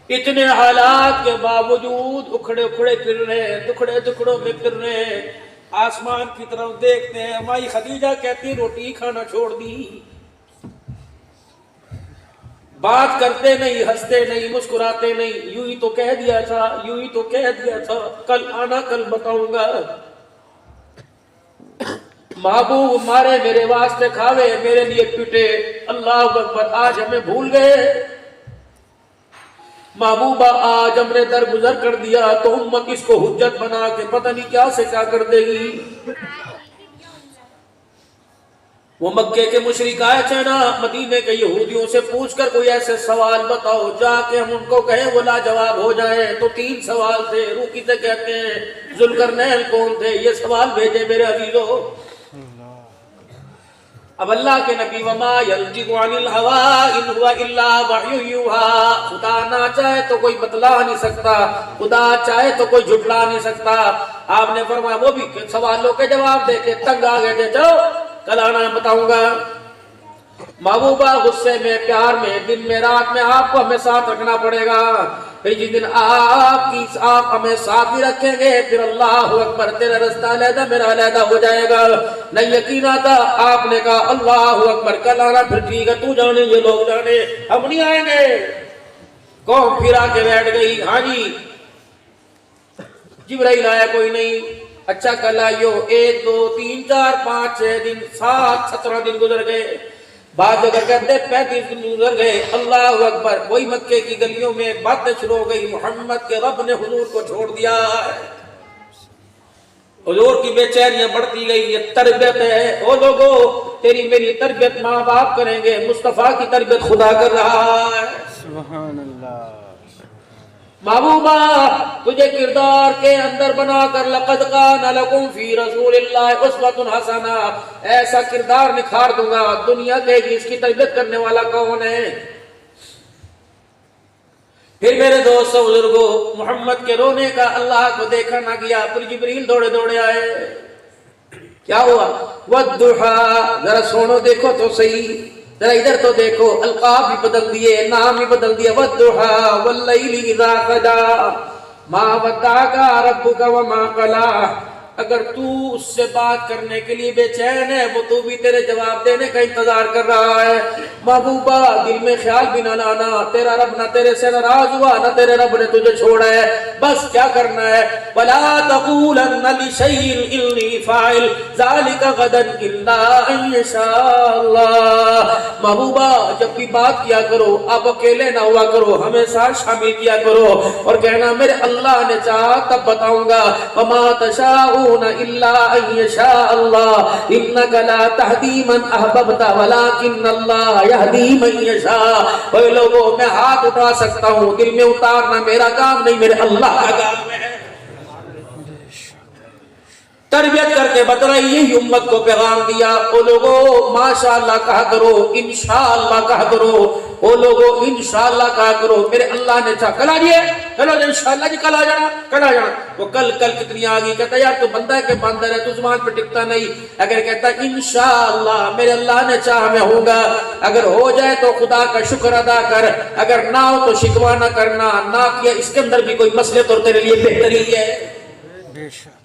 اتنے حالات کے باوجود اکھڑے اکھڑے پھر رہے ہیں، ٹکڑے ٹکڑوں میں پھر رہے ہیں، آسمان کی طرف دیکھتے ہیں۔ مائی خدیجہ کہتی روٹی کھانا چھوڑ دی، بات کرتے نہیں، ہنستے نہیں، مسکراتے نہیں، یوں ہی تو کہہ دیا تھا، یوں ہی تو کہہ دیا تھا، کل آنا کل بتاؤں گا۔ محبوب مارے میرے واسطے کھاوے، میرے لیے پٹے، اللہ اکبر، آج ہمیں بھول گئے۔ محبوبہ آج ہم نے درگزر کر دیا تو امت اس کو حجت بنا کے پتہ نہیں کیا سے کیا کر دے گی۔ وہ مکے کے مشرک آئے تھے نا، مدینے کے یہودیوں سے پوچھ کر کوئی ایسے سوال بتاؤ جا کے ہم ان کو کہیں وہ لاجواب ہو جائیں، تو 3 سوال تھے۔ روکی سے کہتے ہیں ذوالقرنین کون تھے، یہ سوال بھیجے میرے عزیزو۔ اب اللہ کے نبی وما یلجق عن الہوا ان هو الا وحی یوحی، خدا نہ چاہے تو کوئی بتلا نہیں سکتا، خدا چاہے تو کوئی جھٹلا نہیں سکتا۔ آپ نے فرمایا وہ بھی سوالوں کے جواب دے کے تنگ آ گئے تھے، چلو کل آنا بتاؤں گا۔ محبوبہ غصے میں، پیار میں، دن میں، رات میں آپ کو ہمیں ساتھ رکھنا پڑے گا۔ پھر جس دن آپ ہمیں ساتھ بھی رکھیں گے، پھر اللہ اکبر، تیرا رستہ علیحدہ میرا علیحدہ ہو جائے گا۔ نہیں یقین آتا، آپ نے کہا اللہ اکبر کل آنا، پھر ٹھیک ہے، تو جانے یہ لوگ جانے، ہم نہیں آئیں گے۔ قوم پھر آ کے بیٹھ گئی، ہاں جی جبرائیل آیا کوئی نہیں، اچھا کل آئیو، 1 2 3 4 5 6 دن 7 17 دن گزر گئے، بعد جگہ کہتے 35 دن گزر گئے۔ اللہ اکبر، وہی مکے کی گلیوں میں باتیں شروع ہو گئی، محمد کے رب نے حضور کو چھوڑ دیا ہے۔ حضور کی بے چینیاں بڑھتی گئی، یہ تربیت ہے۔ او لوگو، تیری میری تربیت ماں باپ کریں گے، مصطفیٰ کی تربیت خدا کر رہا ہے۔ سبحان اللہ۔ محبوبہ تجھے کردار کے اندر بنا کر لقد کان لکم فی رسول اللہ اسوۃ حسنہ، ایسا کردار نکھار دوں گا، دنیا کہے گی اس کی تربیت کرنے والا کون ہے۔ پھر میرے دوست بزرگوں، محمد کے رونے کا اللہ کو دیکھا نہ گیا، پھر جبریل دوڑے دوڑے آئے، کیا ہوا؟ والضحیٰ، ذرا سونو دیکھو تو صحیح، ذرا ادھر تو دیکھو، القاب بھی بدل دیے، نام بھی بدل دیے، والضحیٰ واللیل اذا سجی ما ودعک ربک وما قلی۔ اگر تو اس سے بات کرنے کے لیے بے چین ہے، وہ تو بھی تیرے جواب دینے کا انتظار کر رہا ہے۔ محبوبہ دل میں خیال بھی نہ لانا، تیرا رب نہ تیرے سے ناراض ہوا، نہ تیرے رب نے تجھے چھوڑا ہے، بس کیا کرنا ہے؟ وَلَا تَقُولَنَّ لِشَيْءٍ إِنِّي فَاعِلٌ ذَلِكَ غَدًا إِلَّا أَن يَشَاءَ اللَّهُ۔ محبوبہ جب بھی بات کیا کرو، آپ اکیلے نہ ہوا کرو، ہمیں ساتھ شامل کیا کرو، اور کہنا میرے اللہ نے چاہا تب بتاؤں گا۔ وَمَا تَشَاءُونَ إِلَّا أَن يَشَاءَ اللَّهُ إِنَّكَ لَا تَهْدِي مَنْ أَحْبَبْتَ وَلَكِنَّ اللَّهَ يَهْدِي مَن يَشَاءُ۔ اے لوگوں، میں ہاتھ اٹھا سکتا ہوں، دل میں اتارنا میرا کام نہیں، میرے اللہ کا کام ہے۔ تربیت کر کے بترائی، یہی امت کو پیغام دیا۔ او لوگوں ماشاءاللہ کہا کرو، انشاءاللہ کہا کرو، او لوگوں انشاءاللہ کہا کرو، میرے اللہ نے چاہا کل آجئے، چلو انشاءاللہ جی کل آ جانا، کل آ جانا۔ وہ کل کتنی آگئی، کہتا یار تو بندہ ہے کہ باندر ہے، تو زبان پہ ٹکتا نہیں۔ اگر کہتا انشاءاللہ میرے اللہ نے چاہا میں ہوں گا، اگر ہو جائے تو خدا کا شکر ادا کر، اگر نہ ہو تو شکوہ نہ کرنا، نہ کیا اس کے اندر بھی کوئی مصلحت اور تیرے لیے بہتری ہے۔ بے شک۔